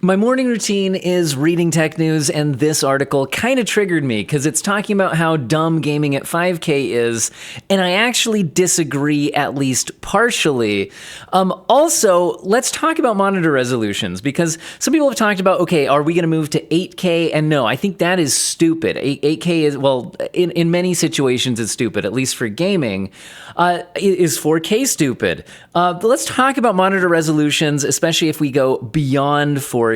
My morning routine is reading tech news, and this article kind of triggered me because it's talking about how dumb gaming at 5K is, and I actually disagree, at least partially. Also, let's talk about monitor resolutions, because some people have talked about, okay, are we going to move to 8K? And no, I think that is stupid. 8K is, well, in many situations it's stupid, at least for gaming. Is 4K stupid? But let's talk about monitor resolutions, especially if we go beyond 4K.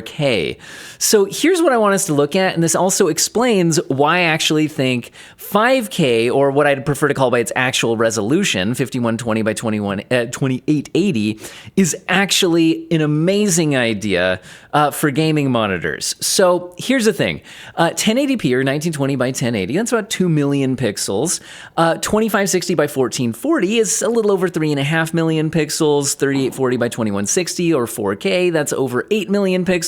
So here's what I want us to look at, and this also explains why I actually think 5K, or what I'd prefer to call by its actual resolution, 5120 by 2880, is actually an amazing idea for gaming monitors. So here's the thing. 1080p, or 1920 by 1080, that's about 2 million pixels. 2560 by 1440 is a little over 3.5 million pixels. 3840 by 2160, or 4K, that's over 8 million pixels.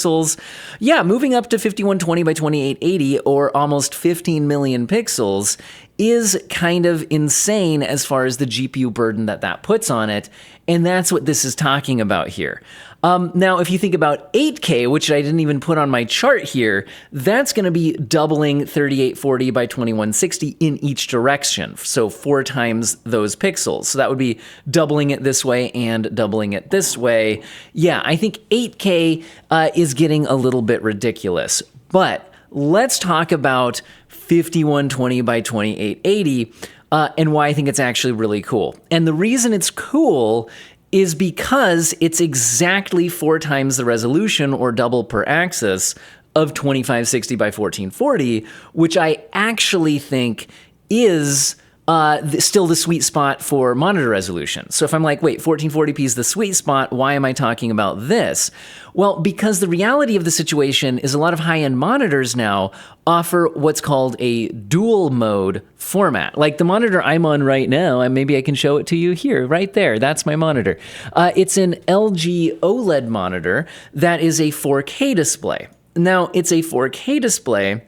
Yeah, moving up to 5120 by 2880, or almost 15 million pixels, is kind of insane as far as the GPU burden that puts on it, and that's what this is talking about here. Now, if you think about 8K, which I didn't even put on my chart here, that's going to be doubling 3840 by 2160 in each direction, so 4 times those pixels. So that would be doubling it this way and doubling it this way. Yeah, I think 8K is getting a little bit ridiculous, but let's talk about 5120 by 2880 and why I think it's actually really cool. And the reason it's cool is because it's exactly 4 times the resolution, or double per axis, of 2560 by 1440, which I actually think is still the sweet spot for monitor resolution. So if I'm like, wait, 1440p is the sweet spot, why am I talking about this? Well, because the reality of the situation is a lot of high-end monitors now offer what's called a dual mode format. Like the monitor I'm on right now, and maybe I can show it to you here, right there. That's my monitor. It's an LG OLED monitor that is a 4K display. Now, it's a 4K display,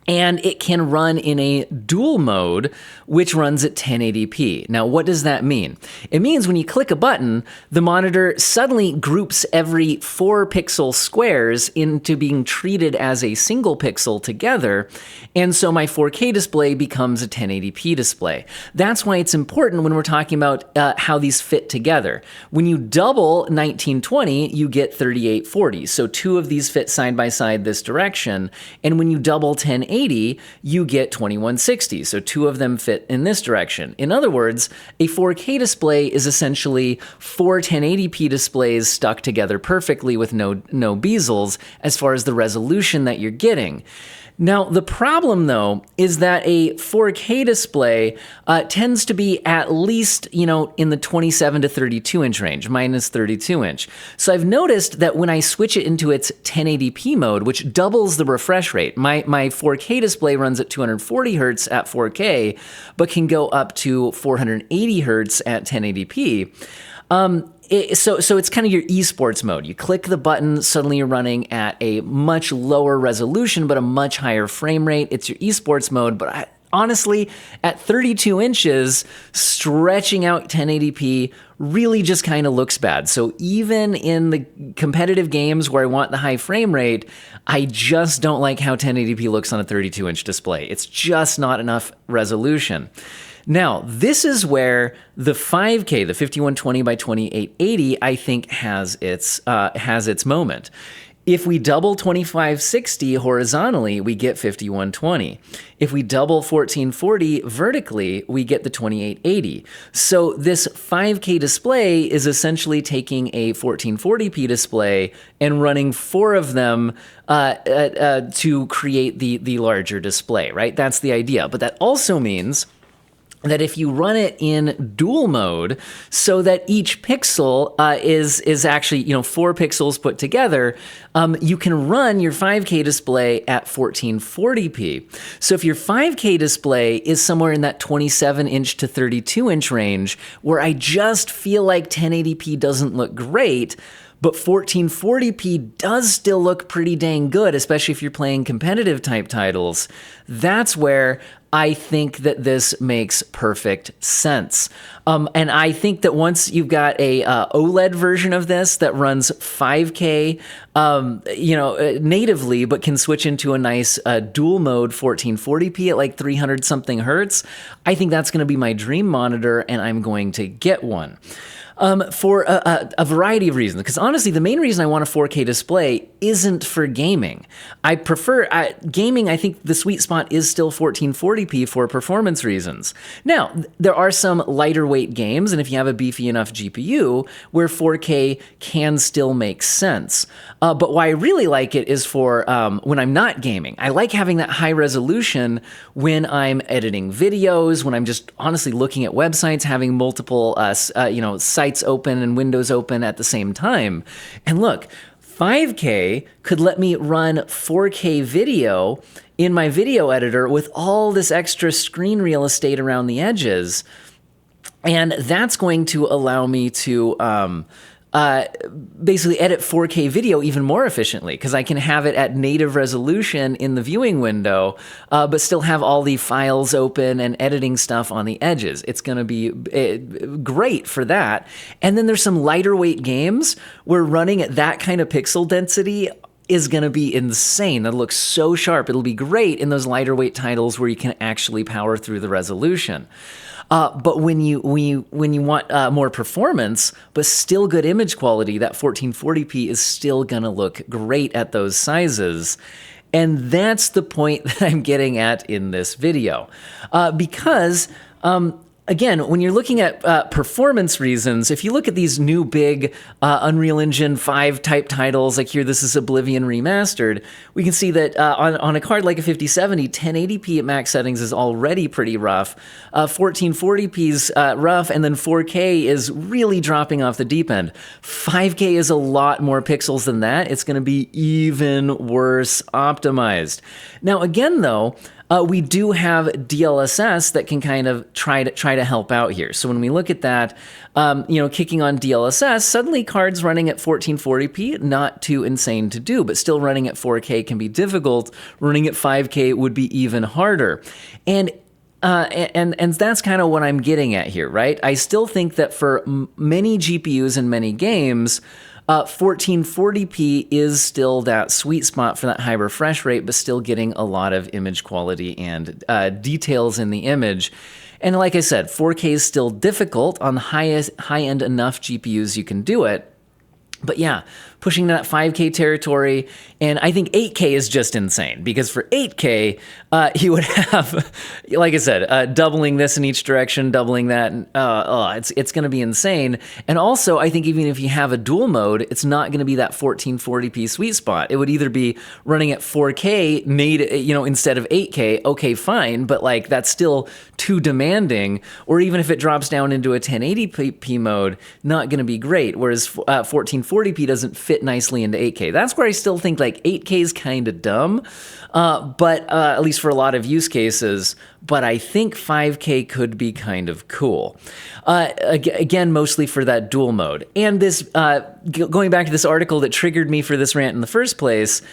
and it can run in a dual mode, which runs at 1080p. Now, what does that mean? It means when you click a button, the monitor suddenly groups every 4 pixel squares into being treated as a single pixel together, and so my 4K display becomes a 1080p display. That's why it's important when we're talking about how these fit together. When you double 1920, you get 3840, so 2 of these fit side by side this direction, and when you double 1080, you get 2160, so 2 of them fit in this direction. In other words, a 4K display is essentially 4 1080p displays stuck together perfectly with no bezels as far as the resolution that you're getting. Now, the problem, though, is that a 4K display tends to be at least, in the 27 to 32 inch range, minus 32 inch. So I've noticed that when I switch it into its 1080p mode, which doubles the refresh rate, my 4K display runs at 240 hertz at 4K, but can go up to 480 hertz at 1080p. So it's kind of your esports mode. You click the button, suddenly you're running at a much lower resolution, but a much higher frame rate. It's your esports mode, but honestly, at 32 inches, stretching out 1080p really just kind of looks bad. So even in the competitive games where I want the high frame rate, I just don't like how 1080p looks on a 32-inch display. It's just not enough resolution. Now, this is where the 5K, the 5120 by 2880, I think has its moment. If we double 2560 horizontally, we get 5120. If we double 1440 vertically, we get the 2880. So this 5K display is essentially taking a 1440p display and running 4 of them to create the larger display, right? That's the idea. But that also means that if you run it in dual mode, so that each pixel is actually 4 pixels put together, you can run your 5K display at 1440p. So if your 5K display is somewhere in that 27-inch to 32-inch range, where I just feel like 1080p doesn't look great, but 1440p does still look pretty dang good, especially if you're playing competitive type titles. That's where I think that this makes perfect sense. And I think that once you've got a OLED version of this that runs 5K, natively, but can switch into a nice dual mode 1440p at like 300 something hertz, I think that's going to be my dream monitor, and I'm going to get one. For a variety of reasons. Because honestly, the main reason I want a 4K display isn't for gaming. I prefer gaming. I think the sweet spot is still 1440p for performance reasons. Now, there are some lighter weight games, and if you have a beefy enough GPU, where 4K can still make sense. But why I really like it is for when I'm not gaming. I like having that high resolution when I'm editing videos, when I'm just honestly looking at websites, having multiple sites open and windows open at the same time. And look, 5K could let me run 4K video in my video editor with all this extra screen real estate around the edges. And that's going to allow me to basically edit 4K video even more efficiently, because I can have it at native resolution in the viewing window, but still have all the files open and editing stuff on the edges. It's going to be great for that. And then there's some lighter weight games where running at that kind of pixel density is going to be insane. It looks so sharp. It'll be great in those lighter weight titles where you can actually power through the resolution. But when you want more performance, but still good image quality, that 1440p is still going to look great at those sizes. And that's the point that I'm getting at in this video. Because again, when you're looking at performance reasons, if you look at these new big Unreal Engine 5 type titles, like here, this is Oblivion Remastered, we can see that on a card like a 5070, 1080p at max settings is already pretty rough. 1440p's rough, and then 4K is really dropping off the deep end. 5K is a lot more pixels than that. It's going to be even worse optimized. Now, again, though, we do have DLSS that can kind of try to help out here. So when we look at that, kicking on DLSS, suddenly cards running at 1440p, not too insane to do, but still running at 4K can be difficult. Running at 5K would be even harder. And that's kind of what I'm getting at here, right? I still think that for many GPUs and many games, 1440p is still that sweet spot for that high refresh rate, but still getting a lot of image quality and details in the image. And like I said, 4K is still difficult. On the high-end enough GPUs, you can do it. But yeah, pushing that 5K territory, and I think 8K is just insane, because for 8K, you would have, like I said, doubling this in each direction, doubling that, and it's going to be insane. And also, I think even if you have a dual mode, it's not going to be that 1440p sweet spot. It would either be running at 4K, instead of 8K, okay, fine, but like that's still too demanding, or even if it drops down into a 1080p mode, not going to be great, whereas 1440p doesn't fit nicely into 8K. That's where I still think like 8K is kind of dumb, but at least for a lot of use cases, but I think 5K could be kind of cool. Again, mostly for that dual mode. And this, going back to this article that triggered me for this rant in the first place,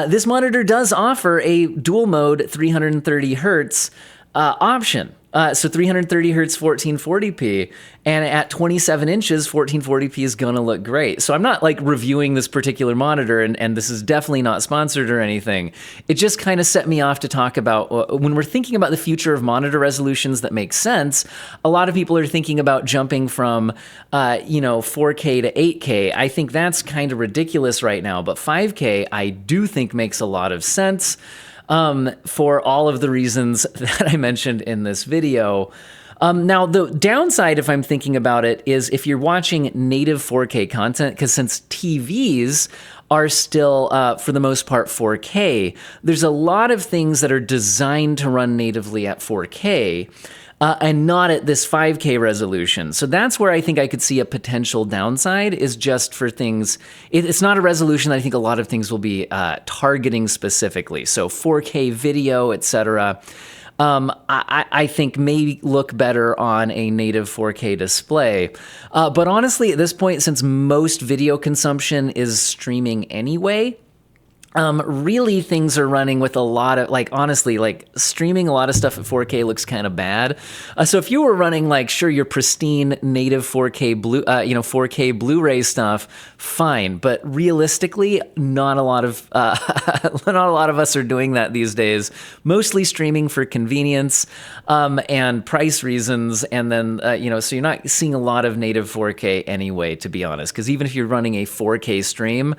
this monitor does offer a dual mode 330 hertz option. So 330 hertz 1440p, and at 27 inches, 1440p is gonna look great. So I'm not like reviewing this particular monitor, and this is definitely not sponsored or anything. It just kind of set me off to talk about when we're thinking about the future of monitor resolutions that make sense. A lot of people are thinking about jumping from 4K to 8K. I think that's kind of ridiculous right now, but 5K I do think makes a lot of sense. For all of the reasons that I mentioned in this video. Now, the downside, if I'm thinking about it, is if you're watching native 4K content, because since TVs are still, for the most part, 4K, there's a lot of things that are designed to run natively at 4K, and not at this 5K resolution. So that's where I think I could see a potential downside, is just for things, it's not a resolution that I think a lot of things will be targeting specifically. So 4K video, etc. I think may look better on a native 4K display. But honestly, at this point, since most video consumption is streaming anyway, really things are running with a lot of, like, honestly, like streaming a lot of stuff at 4K looks kind of bad. So if you were running like, sure, your pristine native 4K 4K Blu-ray stuff, fine. But realistically, not a lot of not a lot of us are doing that these days. Mostly streaming for convenience and price reasons, and then so you're not seeing a lot of native 4K anyway, to be honest. Because even if you're running a 4K stream,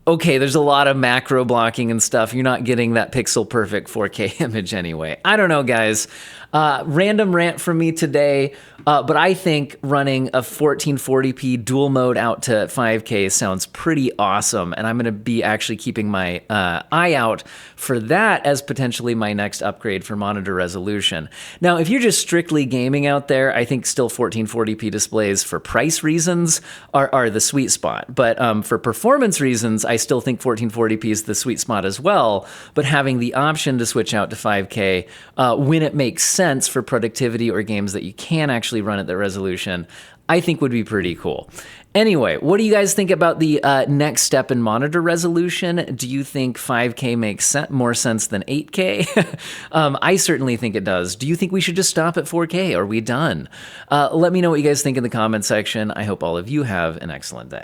okay, there's a lot of macro blocking and stuff. You're not getting that pixel perfect 4K image anyway. I don't know, guys. Random rant from me today, but I think running a 1440p dual mode out to 5K sounds pretty awesome, and I'm going to be actually keeping my eye out for that as potentially my next upgrade for monitor resolution. Now, if you're just strictly gaming out there, I think still 1440p displays for price reasons are the sweet spot, but for performance reasons, I still think 1440p is the sweet spot as well, but having the option to switch out to 5K when it makes sense for productivity or games that you can actually run at that resolution, I think would be pretty cool. Anyway, what do you guys think about the next step in monitor resolution? Do you think 5K makes more sense than 8K? I certainly think it does. Do you think we should just stop at 4K? Are we done? Let me know what you guys think in the comment section. I hope all of you have an excellent day.